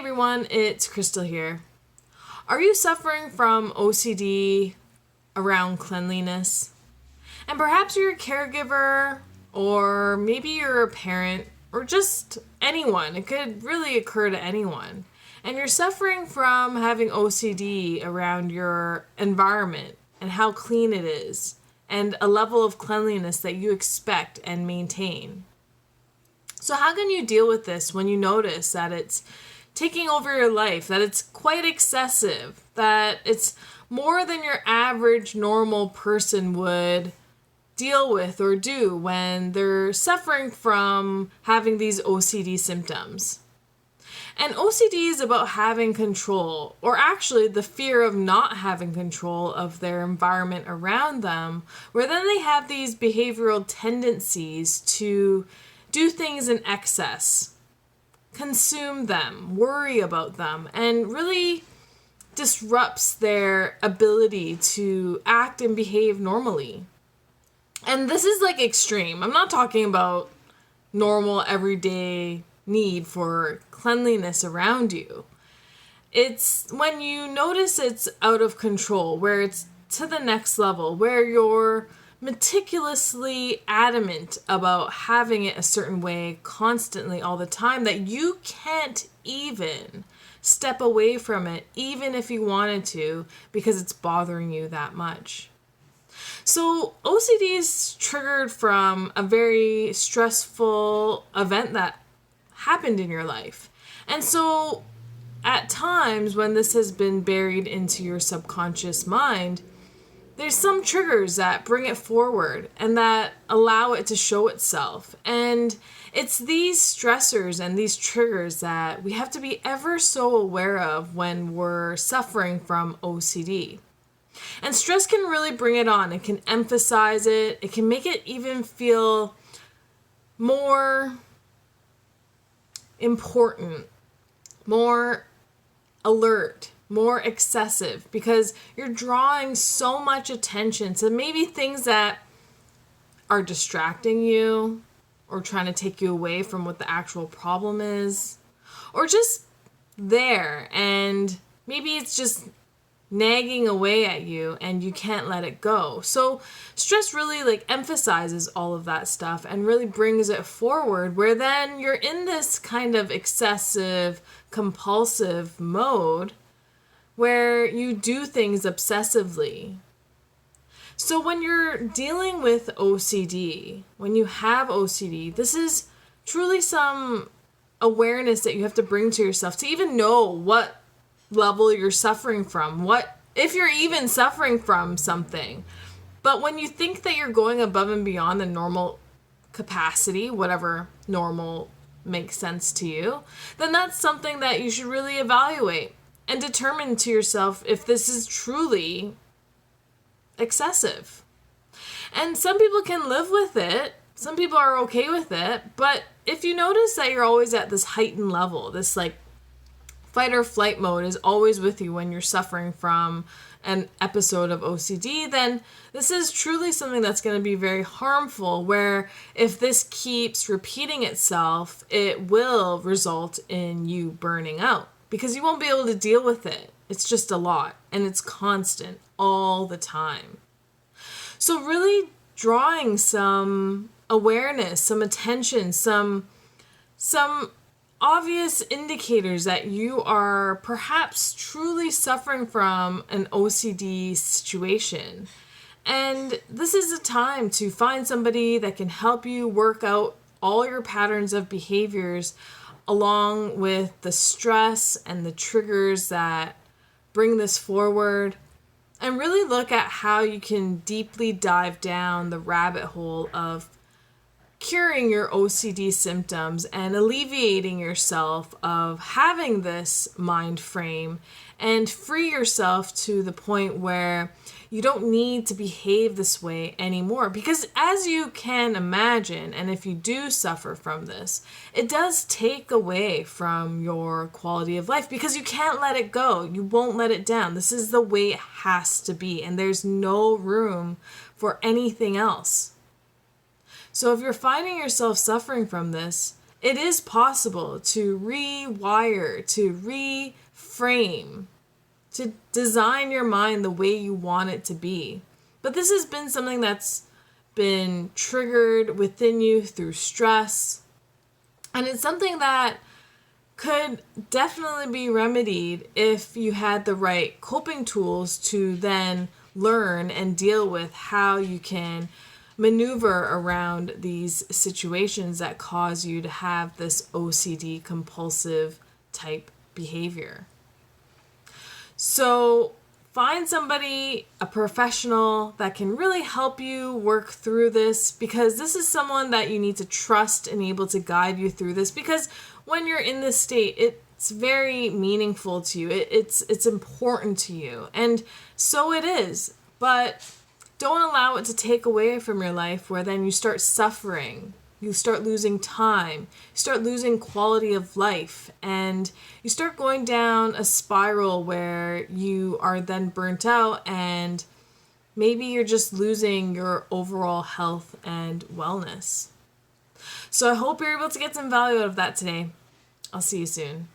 everyone, it's Krystallee here. Are you suffering from OCD around cleanliness? And perhaps you're a caregiver, or maybe you're a parent, or just anyone. It could really occur to anyone. And you're suffering from having OCD around your environment and how clean it is, and a level of cleanliness that you expect and maintain. So how can you deal with this when you notice that it's taking over your life, that it's quite excessive, that it's more than your average normal person would deal with or do when they're suffering from having these OCD symptoms? And OCD is about having control, or actually the fear of not having control of their environment around them, where then they have these behavioral tendencies to do things in excess, consume them, worry about them, and really disrupts their ability to act and behave normally. And this is like extreme. I'm not talking about normal, everyday need for cleanliness around you. It's when you notice it's out of control, where it's to the next level, where you're meticulously adamant about having it a certain way constantly all the time, that you can't even step away from it, even if you wanted to, because it's bothering you that much. So OCD is triggered from a very stressful event that happened in your life. And so at times when this has been buried into your subconscious mind, there's some triggers that bring it forward and that allow it to show itself. And it's these stressors and these triggers that we have to be ever so aware of when we're suffering from OCD. And stress can really bring it on. It can emphasize it. It can make it even feel more important, more alert, more excessive, because you're drawing so much attention to maybe things that are distracting you or trying to take you away from what the actual problem is, or just there, and maybe it's just nagging away at you and you can't let it go. So stress really emphasizes all of that stuff and really brings it forward, where then you're in this kind of excessive compulsive mode where you do things obsessively. So when you're dealing with OCD, when you have OCD, this is truly some awareness that you have to bring to yourself to even know what level you're suffering from, what if you're even suffering from something. But when you think that you're going above and beyond the normal capacity, whatever normal makes sense to you, then that's something that you should really evaluate and determine to yourself if this is truly excessive. And some people can live with it. Some people are okay with it. But if you notice that you're always at this heightened level, this fight or flight mode is always with you when you're suffering from an episode of OCD, then this is truly something that's going to be very harmful, where if this keeps repeating itself, it will result in you burning out, because you won't be able to deal with it. It's just a lot, and it's constant all the time. So really drawing some awareness, some attention, some obvious indicators that you are perhaps truly suffering from an OCD situation. And this is a time to find somebody that can help you work out all your patterns of behaviors, along with the stress and the triggers that bring this forward, and really look at how you can deeply dive down the rabbit hole of curing your OCD symptoms and alleviating yourself of having this mind frame, and free yourself to the point where you don't need to behave this way anymore. Because as you can imagine, and if you do suffer from this, it does take away from your quality of life, because you can't let it go. You won't let it down. This is the way it has to be, and there's no room for anything else. So if you're finding yourself suffering from this, It is possible to rewire, to reframe, to design your mind the way you want it to be. But this has been something that's been triggered within you through stress. And it's something that could definitely be remedied if you had the right coping tools to then learn and deal with how you can maneuver around these situations that cause you to have this OCD compulsive type behavior. So find somebody, a professional that can really help you work through this, because this is someone that you need to trust and able to guide you through this, because when you're in this state, it's very meaningful to you. It's important to you. And so it is. But don't allow it to take away from your life where then you start suffering. You start losing time. You start losing quality of life. And you start going down a spiral where you are then burnt out and maybe you're just losing your overall health and wellness. So I hope you're able to get some value out of that today. I'll see you soon.